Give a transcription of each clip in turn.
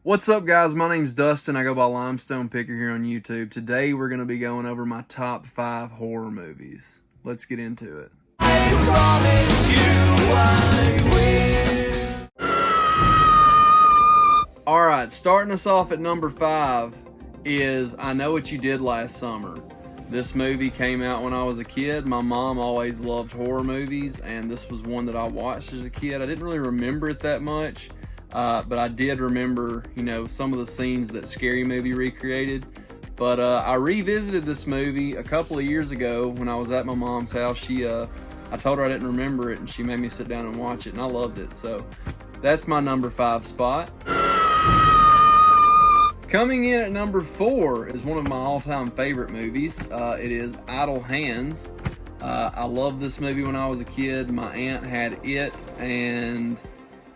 What's up, guys? My name's Dustin. I go by Limestone Picker here on YouTube. Today we're going to be going over my top 5 horror movies. Let's get into it. Alright, starting us off at number 5 is I Know What You Did Last Summer. This movie came out when I was a kid. My mom always loved horror movies, and this was one that I watched as a kid. I didn't really remember it that much. But I did remember, some of the scenes that Scary Movie recreated. But I revisited this movie a couple of years ago when I was at my mom's house. I told her I didn't remember it, and she made me sit down and watch it, and I loved it. So that's my number 5 spot. Coming in at number 4 is one of my all-time favorite movies. It is Idle Hands. I loved this movie when I was a kid. My aunt had it, and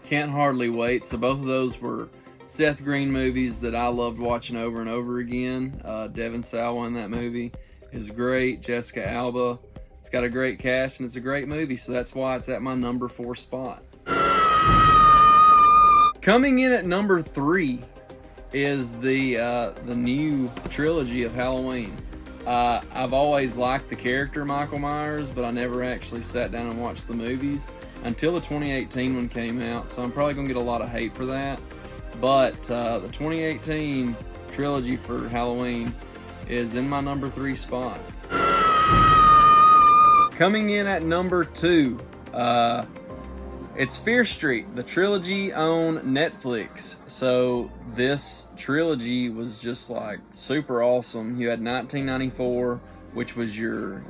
Can't Hardly Wait. So both of those were Seth Green movies that I loved watching over and over again. Devon Sawa in that movie is great. Jessica Alba. It's got a great cast and it's a great movie, so that's why it's at my number 4 spot. Coming in at number 3 is the new trilogy of Halloween. I've always liked the character Michael Myers, but I never actually sat down and watched the movies until the 2018 one came out, so I'm probably going to get a lot of hate for that. But the 2018 trilogy for Halloween is in my number 3 spot. Coming in at number 2, it's Feier Street, the trilogy on Netflix. So this trilogy was just like super awesome. You had 1994, which was your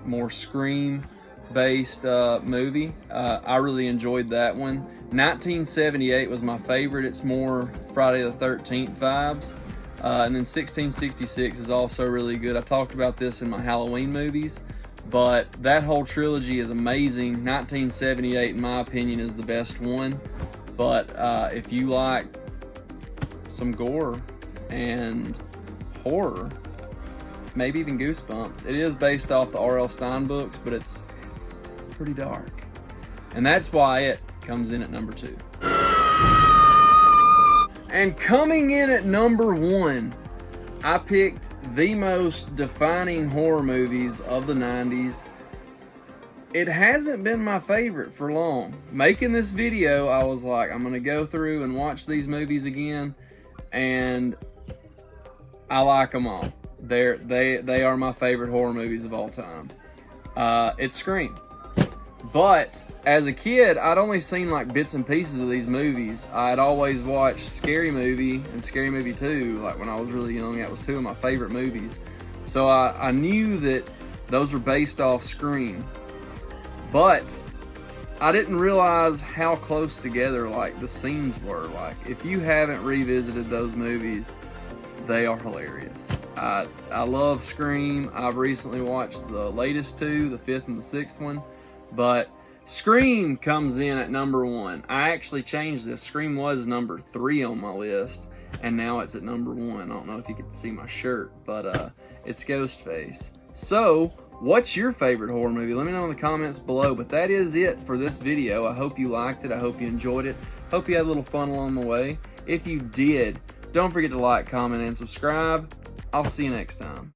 more Scream based movie. I really enjoyed that one. 1978 was my favorite. It's more Friday the 13th vibes. And then 1666 is also really good. I talked about this in my Halloween movies, but that whole trilogy is amazing. 1978, in my opinion, is the best one. But if you like some gore and horror, maybe even Goosebumps, it is based off the R.L. Stine books, but it's pretty dark, and that's why it comes in at number 2. And coming in at number 1, I picked the most defining horror movies of the 90s. It hasn't been my favorite for long. Making this video, I was like, I'm gonna go through and watch these movies again, and I like them all. They are my favorite horror movies of all time. It's Scream. But as a kid, I'd only seen bits and pieces of these movies. I'd always watched Scary Movie and Scary Movie 2, when I was really young. That was 2 of my favorite movies. So I knew that those were based off Scream. But I didn't realize how close together the scenes were. If you haven't revisited those movies, they are hilarious. I love Scream. I've recently watched the latest 2, the 5th and the 6th one. But Scream comes in at number 1. I actually changed this. Scream was number 3 on my list, and now it's at number 1. I don't know if you can see my shirt, but it's Ghostface. So, what's your favorite horror movie? Let me know in the comments below. But that is it for this video. I hope you liked it. I hope you enjoyed it. Hope you had a little fun along the way. If you did, don't forget to like, comment, and subscribe. I'll see you next time.